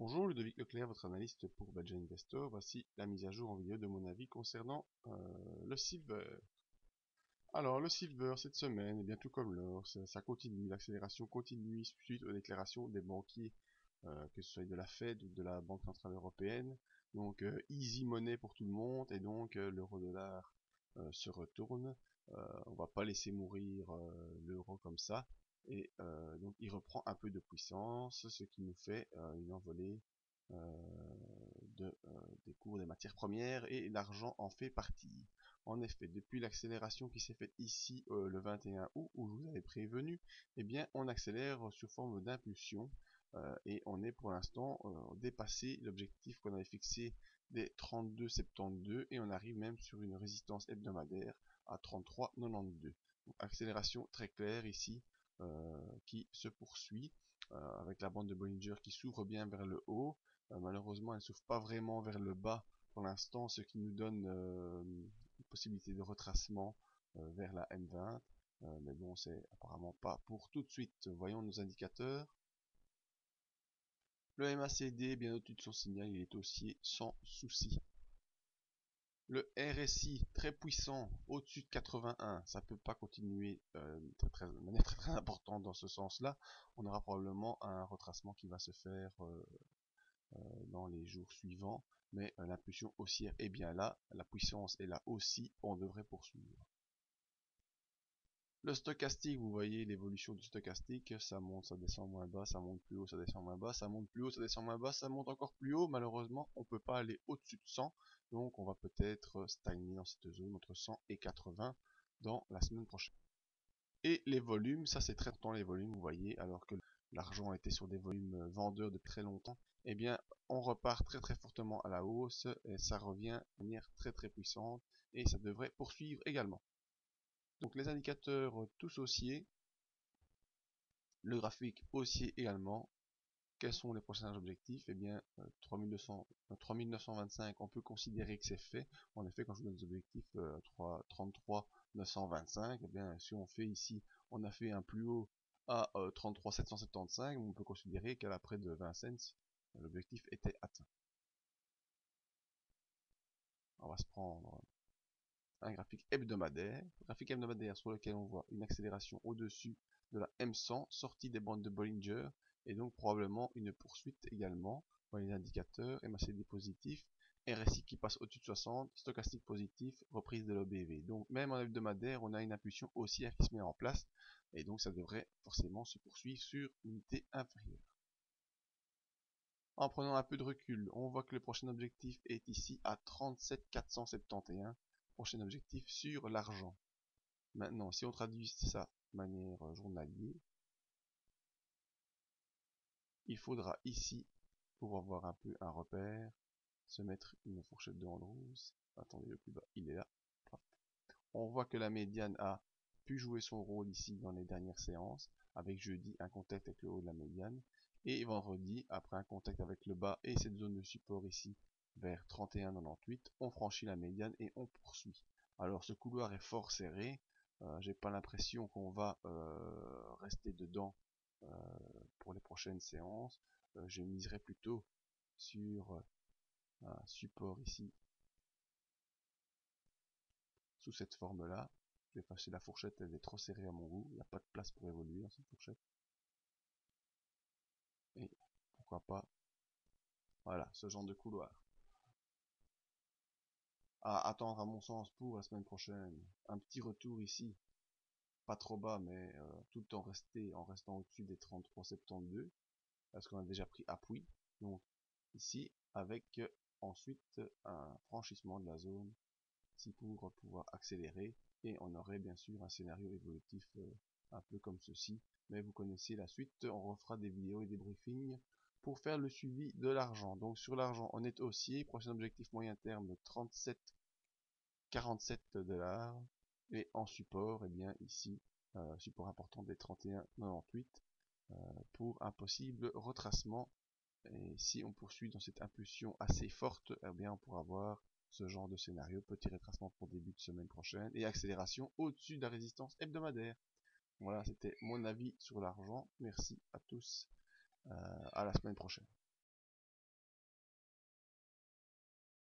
Bonjour, Ludovic Leclerc, votre analyste pour Badger Investor. Voici la mise à jour en vidéo de mon avis concernant le silver. Alors, le silver, cette semaine, eh bien, tout comme l'or, ça continue, l'accélération continue suite aux déclarations des banquiers, que ce soit de la Fed ou de la Banque Centrale Européenne. Donc, easy money pour tout le monde, et donc l'euro-dollar se retourne. On va pas laisser mourir l'euro comme ça. Et donc il reprend un peu de puissance, ce qui nous fait une envolée des cours des matières premières, et l'argent en fait partie. En effet, depuis l'accélération qui s'est faite ici le 21 août, où je vous avais prévenu, eh bien on accélère sous forme d'impulsion, et on est pour l'instant dépassé l'objectif qu'on avait fixé des 32,72, et on arrive même sur une résistance hebdomadaire à 33,92. Donc, accélération très claire ici, qui se poursuit avec la bande de Bollinger qui s'ouvre bien vers le haut. Malheureusement, elle ne s'ouvre pas vraiment vers le bas pour l'instant, ce qui nous donne une possibilité de retracement vers la M20. Mais bon, c'est apparemment pas pour tout de suite. Voyons nos indicateurs. Le MACD, bien au-dessus de son signal, il est haussier sans souci. Le RSI, très puissant, au-dessus de 81, ça peut pas continuer de manière très importante dans ce sens-là. On aura probablement un retracement qui va se faire dans les jours suivants, mais l'impulsion haussière est bien là, la puissance est là aussi, on devrait poursuivre. Le stochastique, vous voyez l'évolution du stochastique, ça monte, ça descend moins bas, ça monte plus haut, ça descend moins bas, ça monte plus haut, ça descend moins bas, ça monte encore plus haut. Malheureusement, on peut pas aller au-dessus de 100, donc on va peut-être stagner dans cette zone entre 100 et 80 dans la semaine prochaine. Et les volumes, ça c'est très important les volumes, vous voyez, alors que l'argent était sur des volumes vendeurs depuis très longtemps, eh bien on repart très fortement à la hausse, et ça revient de manière très puissante, et ça devrait poursuivre également. Donc les indicateurs tous haussiers, le graphique haussier également. Quels sont les prochains objectifs? Eh bien 3200, 3925, on peut considérer que c'est fait. En effet, quand je vous donne des objectifs 33 925, eh bien si on fait ici, on a fait un plus haut à 33 775, on peut considérer qu'à la près de 20 cents, l'objectif était atteint. On va se prendre un graphique hebdomadaire sur lequel on voit une accélération au-dessus de la M100, sortie des bandes de Bollinger, et donc probablement une poursuite également dans les indicateurs, MACD positif, RSI qui passe au-dessus de 60, stochastique positif, reprise de l'OBV. Donc même en hebdomadaire, on a une impulsion haussière qui se met en place, et donc ça devrait forcément se poursuivre sur unité inférieure. En prenant un peu de recul, on voit que le prochain objectif est ici à 37 471, prochain objectif sur l'argent. Maintenant, si on traduit ça de manière journalière, il faudra ici, pour avoir un peu un repère, se mettre une fourchette de Andrews. Attendez, le plus bas, il est là. On voit que la médiane a pu jouer son rôle ici dans les dernières séances, avec jeudi un contact avec le haut de la médiane, et vendredi, après un contact avec le bas et cette zone de support ici, vers 31,98, on franchit la médiane et on poursuit. Alors ce couloir est fort serré, j'ai pas l'impression qu'on va rester dedans pour les prochaines séances. Je miserai plutôt sur un support ici sous cette forme-là. Je vais effacer la fourchette, elle est trop serrée à mon goût. Il n'y a pas de place pour évoluer dans cette fourchette. Et pourquoi pas, voilà, ce genre de couloir. À attendre à mon sens pour la semaine prochaine. Un petit retour ici, pas trop bas, mais tout en restant au-dessus des 33,72, parce qu'on a déjà pris appui. Donc ici, avec ensuite un franchissement de la zone, ici pour pouvoir accélérer, et on aurait bien sûr un scénario évolutif un peu comme ceci, mais vous connaissez la suite, on refera des vidéos et des briefings pour faire le suivi de l'argent. Donc sur l'argent, on est haussier, prochain objectif moyen terme 37,47 $, et en support, et bien ici, support important des 31,98 pour un possible retracement. Et si on poursuit dans cette impulsion assez forte, eh bien on pourra voir ce genre de scénario, petit retracement pour début de semaine prochaine et accélération au-dessus de la résistance hebdomadaire. Voilà, c'était mon avis sur l'argent. Merci à tous, à la semaine prochaine.